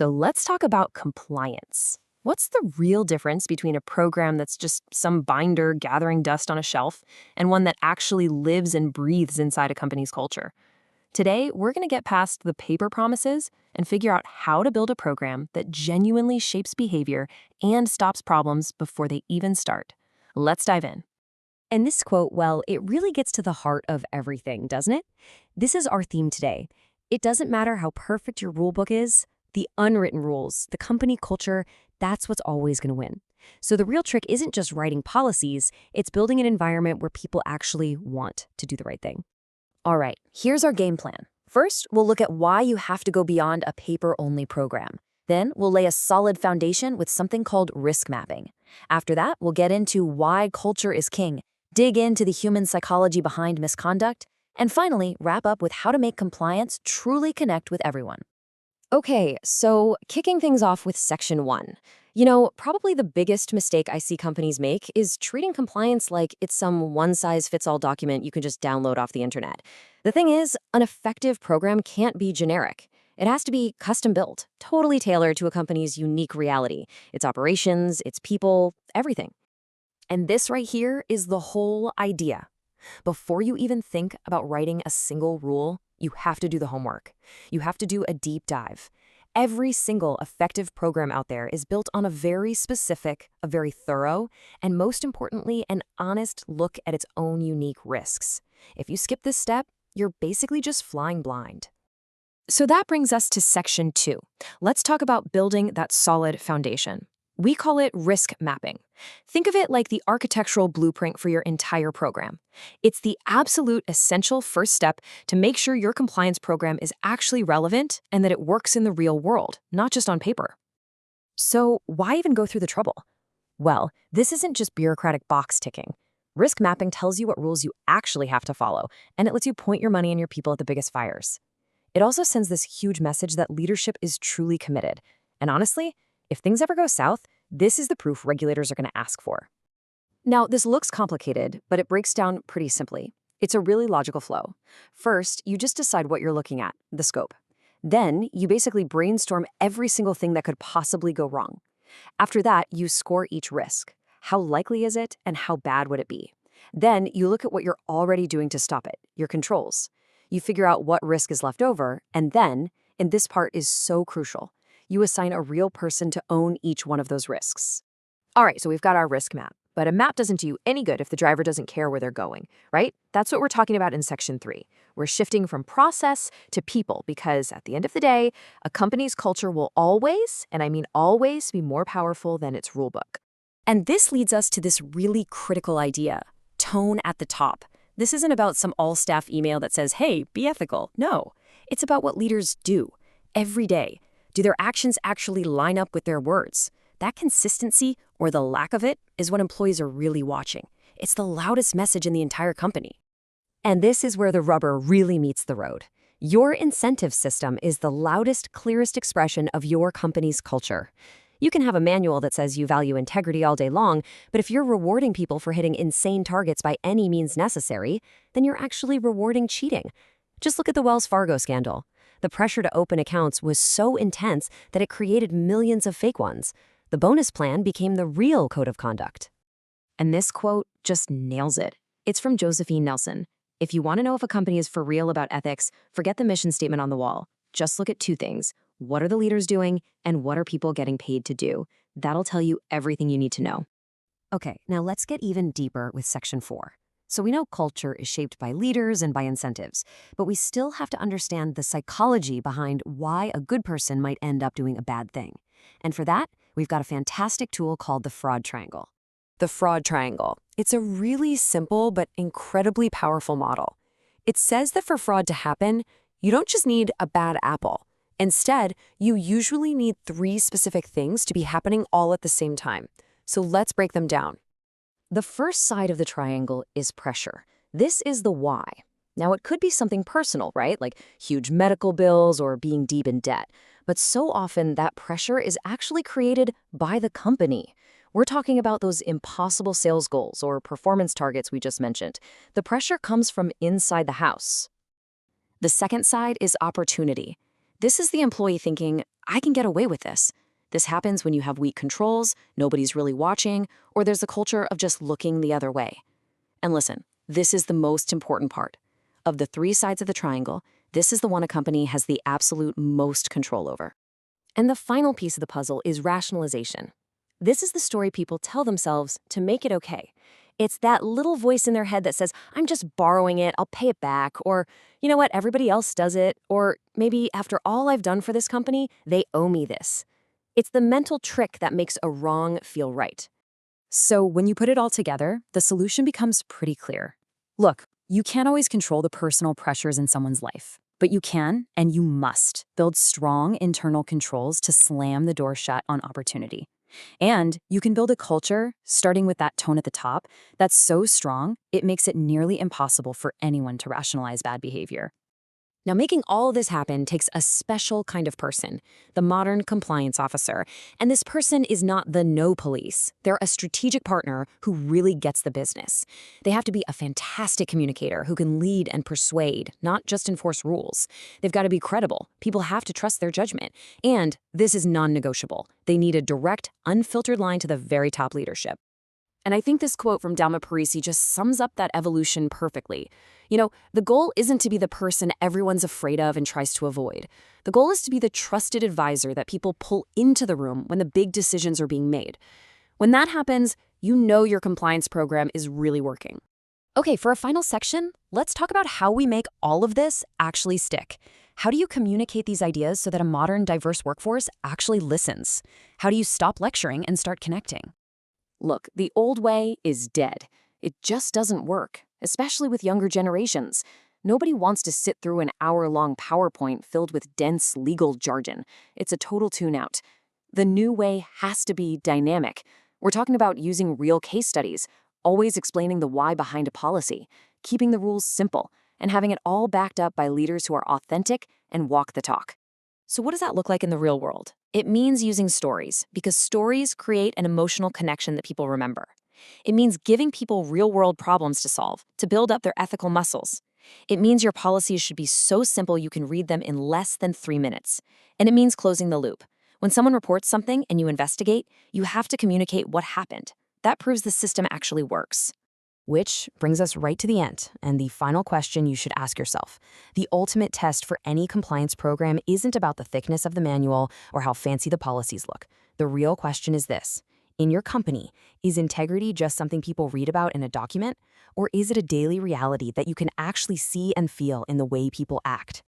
So let's talk about compliance. What's the real difference between a program that's just some binder gathering dust on a shelf and one that actually lives and breathes inside a company's culture? Today, we're going to get past the paper promises and figure out how to build a program that genuinely shapes behavior and stops problems before they even start. Let's dive in. And this quote, well, it really gets to the heart of everything, doesn't it? This is our theme today. It doesn't matter how perfect your rulebook is, the unwritten rules, the company culture, that's what's always going to win. So the real trick isn't just writing policies, it's building an environment where people actually want to do the right thing. All right, here's our game plan. First, we'll look at why you have to go beyond a paper-only program. Then, we'll lay a solid foundation with something called risk mapping. After that, we'll get into why culture is king, dig into the human psychology behind misconduct, and finally, wrap up with how to make compliance truly connect with everyone. Okay, so kicking things off with Section 1. Probably the biggest mistake I see companies make is treating compliance like it's some one-size-fits-all document you can just download off the internet. The thing is, an effective program can't be generic. It has to be custom-built, totally tailored to a company's unique reality, its operations, its people, everything. And this right here is the whole idea. Before you even think about writing a single rule, you have to do the homework. You have to do a deep dive. Every single effective program out there is built on a very specific, a very thorough, and most importantly, an honest look at its own unique risks. If you skip this step, you're basically just flying blind. So that brings us to Section 2. Let's talk about building that solid foundation. We call it risk mapping. Think of it like the architectural blueprint for your entire program. It's the absolute essential first step to make sure your compliance program is actually relevant and that it works in the real world, not just on paper. So why even go through the trouble? Well, this isn't just bureaucratic box ticking. Risk mapping tells you what rules you actually have to follow, and it lets you point your money and your people at the biggest fires. It also sends this huge message that leadership is truly committed. And honestly, if things ever go south, this is the proof regulators are going to ask for. Now, this looks complicated, but it breaks down pretty simply. It's a really logical flow. First, you just decide what you're looking at, the scope. Then, you basically brainstorm every single thing that could possibly go wrong. After that, you score each risk. How likely is it, and how bad would it be? Then, you look at what you're already doing to stop it, your controls. You figure out what risk is left over, and then, and this part is so crucial, you assign a real person to own each one of those risks. All right, so we've got our risk map, but a map doesn't do you any good if the driver doesn't care where they're going, right? That's what we're talking about in Section 3. We're shifting from process to people because at the end of the day, a company's culture will always, and I mean always, be more powerful than its rulebook. And this leads us to this really critical idea, tone at the top. This isn't about some all-staff email that says, hey, be ethical. No, it's about what leaders do every day. Do their actions actually line up with their words? That consistency, or the lack of it, is what employees are really watching. It's the loudest message in the entire company. And this is where the rubber really meets the road. Your incentive system is the loudest, clearest expression of your company's culture. You can have a manual that says you value integrity all day long, but if you're rewarding people for hitting insane targets by any means necessary, then you're actually rewarding cheating. Just look at the Wells Fargo scandal. The pressure to open accounts was so intense that it created millions of fake ones. The bonus plan became the real code of conduct. And this quote just nails it. It's from Josephine Nelson. If you want to know if a company is for real about ethics, forget the mission statement on the wall. Just look at two things. What are the leaders doing, and what are people getting paid to do? That'll tell you everything you need to know. Okay, now let's get even deeper with Section 4. So we know culture is shaped by leaders and by incentives, but we still have to understand the psychology behind why a good person might end up doing a bad thing. And for that, we've got a fantastic tool called the fraud triangle. The fraud triangle. It's a really simple but incredibly powerful model. It says that for fraud to happen, you don't just need a bad apple. Instead, you usually need 3 specific things to be happening all at the same time. So let's break them down. The first side of the triangle is pressure. This is the why. Now, it could be something personal, right? Like huge medical bills or being deep in debt. But so often that pressure is actually created by the company. We're talking about those impossible sales goals or performance targets we just mentioned. The pressure comes from inside the house. The second side is opportunity. This is the employee thinking, I can get away with this. This happens when you have weak controls, nobody's really watching, or there's a culture of just looking the other way. And listen, this is the most important part. Of the three sides of the triangle, this is the one a company has the absolute most control over. And the final piece of the puzzle is rationalization. This is the story people tell themselves to make it okay. It's that little voice in their head that says, I'm just borrowing it, I'll pay it back, or, you know what, everybody else does it, or maybe after all I've done for this company, they owe me this. It's the mental trick that makes a wrong feel right. So when you put it all together, the solution becomes pretty clear. Look, you can't always control the personal pressures in someone's life, but you can and you must build strong internal controls to slam the door shut on opportunity. And you can build a culture, starting with that tone at the top, that's so strong, it makes it nearly impossible for anyone to rationalize bad behavior. Now, making all this happen takes a special kind of person, the modern compliance officer. And this person is not the no police. They're a strategic partner who really gets the business. They have to be a fantastic communicator who can lead and persuade, not just enforce rules. They've got to be credible. People have to trust their judgment. And this is non-negotiable. They need a direct, unfiltered line to the very top leadership. And I think this quote from Dalma Parisi just sums up that evolution perfectly. You know, the goal isn't to be the person everyone's afraid of and tries to avoid. The goal is to be the trusted advisor that people pull into the room when the big decisions are being made. When that happens, you know your compliance program is really working. Okay, for a final section, let's talk about how we make all of this actually stick. How do you communicate these ideas so that a modern, diverse workforce actually listens? How do you stop lecturing and start connecting? Look, the old way is dead. It just doesn't work, especially with younger generations. Nobody wants to sit through an hour-long PowerPoint filled with dense legal jargon. It's a total tune-out. The new way has to be dynamic. We're talking about using real case studies, always explaining the why behind a policy, keeping the rules simple, and having it all backed up by leaders who are authentic and walk the talk. So what does that look like in the real world? It means using stories, because stories create an emotional connection that people remember. It means giving people real-world problems to solve, to build up their ethical muscles. It means your policies should be so simple you can read them in less than 3 minutes. And it means closing the loop. When someone reports something and you investigate, you have to communicate what happened. That proves the system actually works. Which brings us right to the end, and the final question you should ask yourself. The ultimate test for any compliance program isn't about the thickness of the manual or how fancy the policies look. The real question is this. In your company, is integrity just something people read about in a document, or is it a daily reality that you can actually see and feel in the way people act?